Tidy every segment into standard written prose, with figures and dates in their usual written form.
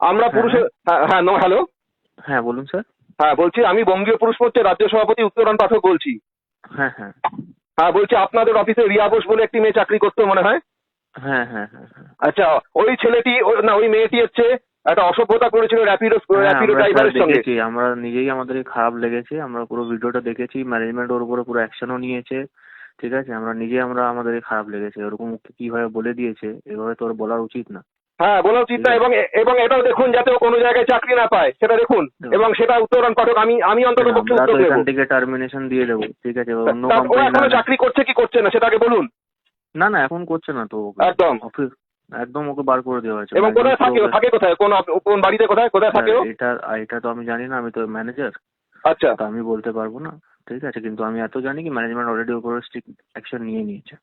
আমরা হ্যাঁ পুরুষের, হ্যাঁ হ্যাঁ, হ্যালো। হ্যাঁ বলুন স্যার। হ্যাঁ বলছি, আমি বঙ্গীয় পুরুষ মোর্চার রাজ্য সভাপতি উত্তরণ পাঠক বলছি। হ্যাঁ হ্যাঁ হ্যাঁ বলছি, আপনাদের অফিসে রিয়া বোস বলে একটি মেয়ে চাকরি করতো মনে হয়। হ্যাঁ হ্যাঁ হ্যাঁ হ্যাঁ আচ্ছা, ওই ছেলেটি না ওই মেয়েটি হচ্ছে একটা অসভ্যতা করেছিল র্যাপিডো হ্যাঁ র্যাপিডো আমরা স্যার ড্রাইভারের সঙ্গে। দেখেছি, আমরা নিজেই আমাদের খারাপ লেগেছে, আমরা পুরো ভিডিওটা দেখেছি, ম্যানেজমেন্ট ওর উপরে পুরো অ্যাকশনও নিয়েছে। ঠিক আছে, আমরা নিজেই আমাদের খারাপ লেগেছে, ওরকম ওকে কিভাবে বলে দিয়েছে, এভাবে তো ওর বলার উচিত না। হ্যাঁ বলা উচিত ঠিক না, আছে, এবং এবং এটাও দেখুন যাতে ও কোনো জায়গায় চাকরি না পায়, সেটা দেখুন। এবং সেটা উত্তরণ পাঠক, আমি আমি অন্তত পক্ষে আমরা তো উত্তর দেবো। এখান থেকে টার্মিনেশন দিয়ে দেবো। ঠিক আছে, এবার অন্য ও কোম্পানি না এখনো চাকরি করছে কি করছে না সেটাকে বলুন। না না এখন করছে না তো ওকে একদম। অফিস, একদম ওকে বার করে দেওয়া হয়েছে এবং কোথায় ম্যানেজমেন্ট পুরো থাকে ও, ওকে। থাকে কোথায়, কোন কোন বাড়িতে, কোথায় কোথায় স্যার থাকে ও? এটা এটা তো আমি জানি না, আমি তো ম্যানেজার, আচ্ছা। তো আমি বলতে পারবো না। ঠিক আছে, কিন্তু আমি এত জানি কি ম্যানেজমেন্ট অলরেডি উপরে স্ট্রিক্ট অ্যাকশন নিয়ে নিয়েছে।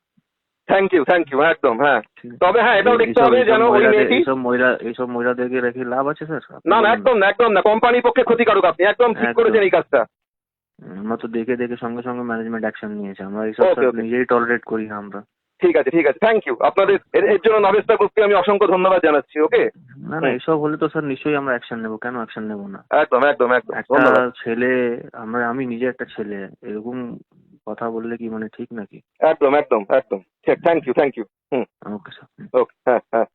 থ্যাংক ইউ, থ্যাংক ইউ, একদম হ্যাঁ। ঠিক আছে, তবে হ্যাঁ এটাও দেখতে এইসব হবে এইসব যেন ওই মহিলাদের মেয়েটি, এইসব মহিলাদেরকে রেখে লাভ আছে স্যার, আপনি না না বলুন না। একদম না, একদম না, কোম্পানির পক্ষে ক্ষতিকারক, আপনি একদম ঠিক একদম, করেছেন এই কাজটা। আমরা তো দেখে দেখে সঙ্গে সঙ্গে ম্যানেজমেন্ট অ্যাকশন নিয়েছে, আমরা এইসব ওকে স্যার ওকে, নিজেই টলারেট করি না আমরা। ঠিক আছে ঠিক আছে, থ্যাংক ইউ আপনাদের এর জন্য নবেস্তা গ্রুপকে আমি অসংখ্য ধন্যবাদ জানাচ্ছি। ওকে। না না হুম, এসব হলে তো স্যার নিশ্চয়ই আমরা অ্যাকশন নেবো, কেন অ্যাকশন নেবো না। একদম একদম একদম, একটা ধন্যবাদ। ছেলে, আমি নিজে একটা ছেলে, এরকম কথা বললে কি মানে ঠিক নাকি? একদম একদম একদম, ঠিক, thank you thank you. Hmm. Okay sir. Okay, হ্যাঁ হ্যাঁ।